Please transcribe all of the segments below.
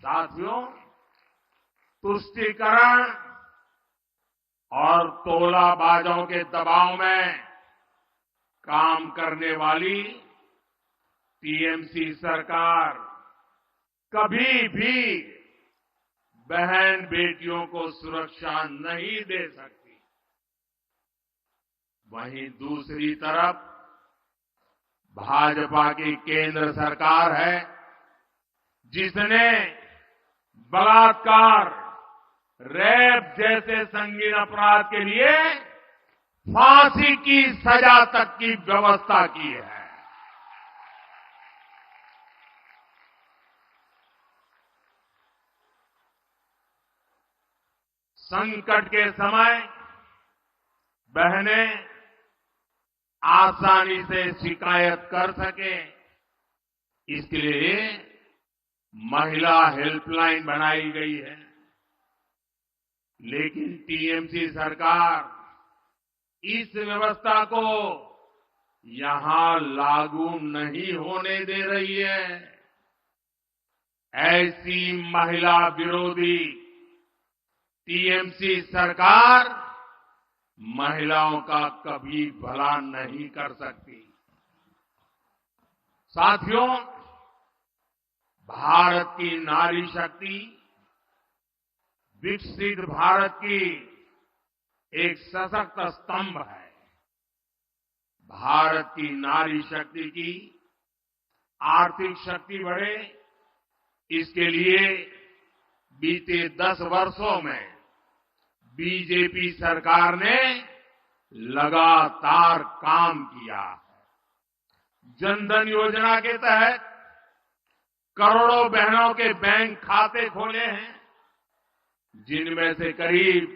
साथियों, तुष्टीकरण और तोलाबाजों के दबाव में काम करने वाली टीएमसी सरकार कभी भी बहन बेटियों को सुरक्षा नहीं दे सकती। वहीं दूसरी तरफ भाजपा की केंद्र सरकार है, जिसने बलात्कार, रेप जैसे संगीन अपराध के लिए फांसी की सजा तक की व्यवस्था की है। संकट के समय बहनें आसानी से शिकायत कर सके, इसके लिए महिला हेल्पलाइन बनाई गई है। लेकिन टीएमसी सरकार इस व्यवस्था को यहां लागू नहीं होने दे रही है। ऐसी महिला विरोधी टीएमसी सरकार महिलाओं का कभी भला नहीं कर सकती। साथियों, भारत की नारी शक्ति विकसित भारत की एक सशक्त स्तंभ है। भारत की नारी शक्ति की आर्थिक शक्ति बढ़े, इसके लिए बीते 10 वर्षों में बीजेपी सरकार ने लगातार काम किया है। जनधन योजना के तहत करोड़ों बहनों के बैंक खाते खोले हैं, जिनमें से करीब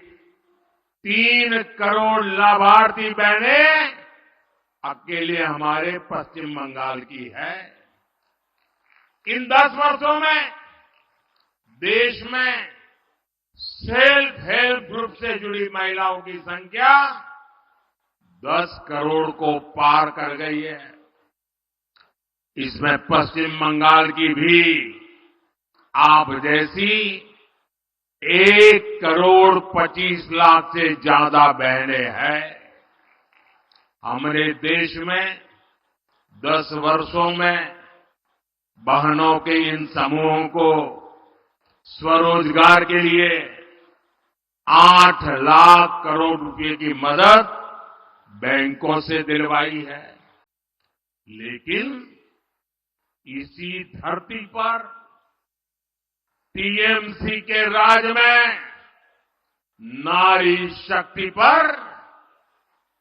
3 करोड़ लाभार्थी बहनें अकेले हमारे पश्चिम बंगाल की है। इन 10 वर्षों में देश में सेल्फ हेल्प ग्रुप से जुड़ी महिलाओं की संख्या 10 करोड़ को पार कर गई है। इसमें पश्चिम बंगाल की भी आप जैसी 1 करोड़ 25 लाख से ज्यादा बहनें हैं। हमने देश में 10 वर्षों में बहनों के इन समूहों को स्वरोजगार के लिए 8 लाख करोड़ रुपए की मदद बैंकों से दिलवाई है। लेकिन इसी धरती पर टीएमसी के राज में नारी शक्ति पर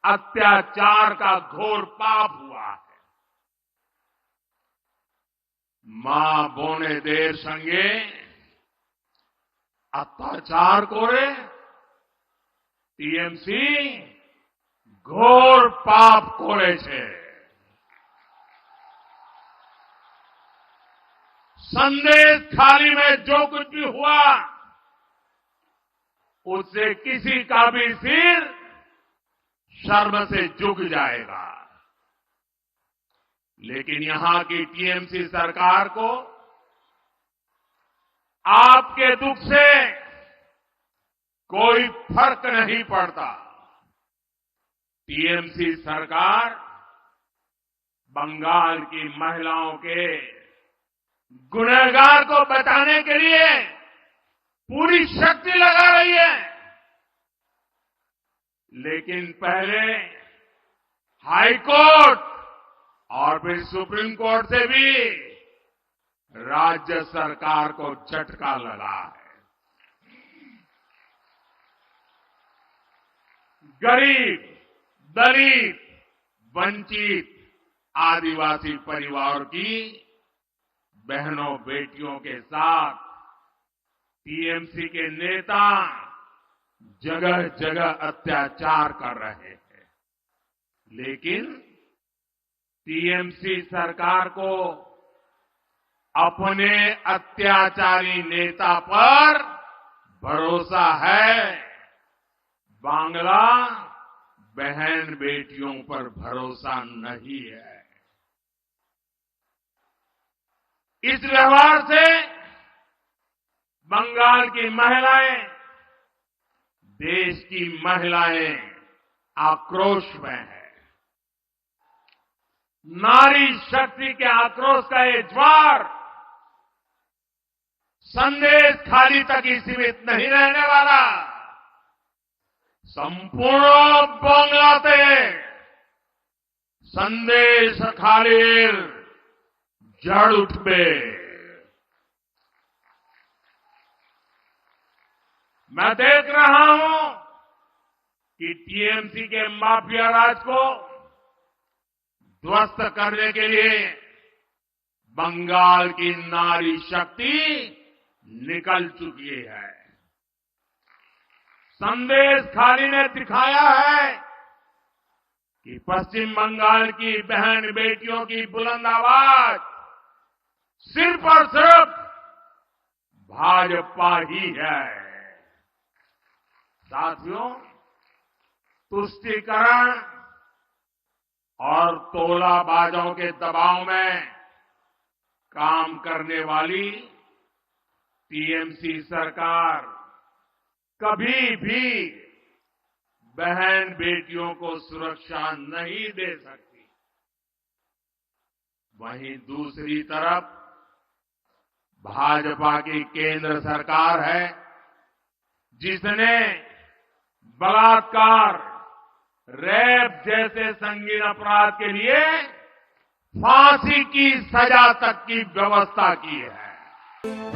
अत्याचार का घोर पाप हुआ है। मां बोने देर संगे अत्याचार करे टीएमसी घोर पाप करे छे। संदेश थाली में जो कुछ भी हुआ, उससे किसी का भी सिर शर्म से झुक जाएगा। लेकिन यहां की टीएमसी सरकार को आपके दुख से कोई फर्क नहीं पड़ता। टीएमसी सरकार बंगाल की महिलाओं के गुनहगार को बचाने के लिए पूरी शक्ति लगा रही है। लेकिन पहले हाई कोर्ट और फिर सुप्रीम कोर्ट से भी राज्य सरकार को झटका लगा है। गरीब, दलित, वंचित, आदिवासी परिवार की बहनों बेटियों के साथ टीएमसी के नेता जगह जगह अत्याचार कर रहे हैं। लेकिन टीएमसी सरकार को अपने अत्याचारी नेता पर भरोसा है, बांग्ला बहन बेटियों पर भरोसा नहीं है। इस व्यवहार से बंगाल की महिलाएं, देश की महिलाएं आक्रोश में है। नारी शक्ति के आक्रोश का ये ज्वार संदेश खाली तक ही सीमित नहीं रहने वाला, संपूर्ण बांग्लाते संदेश खालीर जड़ उठबे। मैं देख रहा हूं कि टीएमसी के माफिया राज को ध्वस्त करने के लिए बंगाल की नारी शक्ति निकल चुकी है। संदेश खाली ने दिखाया है कि पश्चिम बंगाल की बहन बेटियों की बुलंद आवाज सिर्फ और सिर्फ भाजपा ही है। साथियों, तुष्टीकरण और तोलाबाजों के दबाव में काम करने वाली टीएमसी सरकार कभी भी बहन बेटियों को सुरक्षा नहीं दे सकती। वहीं दूसरी तरफ भाजपा की केंद्र सरकार है जिसने बलात्कार, रेप जैसे संगीन अपराध के लिए फांसी की सजा तक की व्यवस्था की है।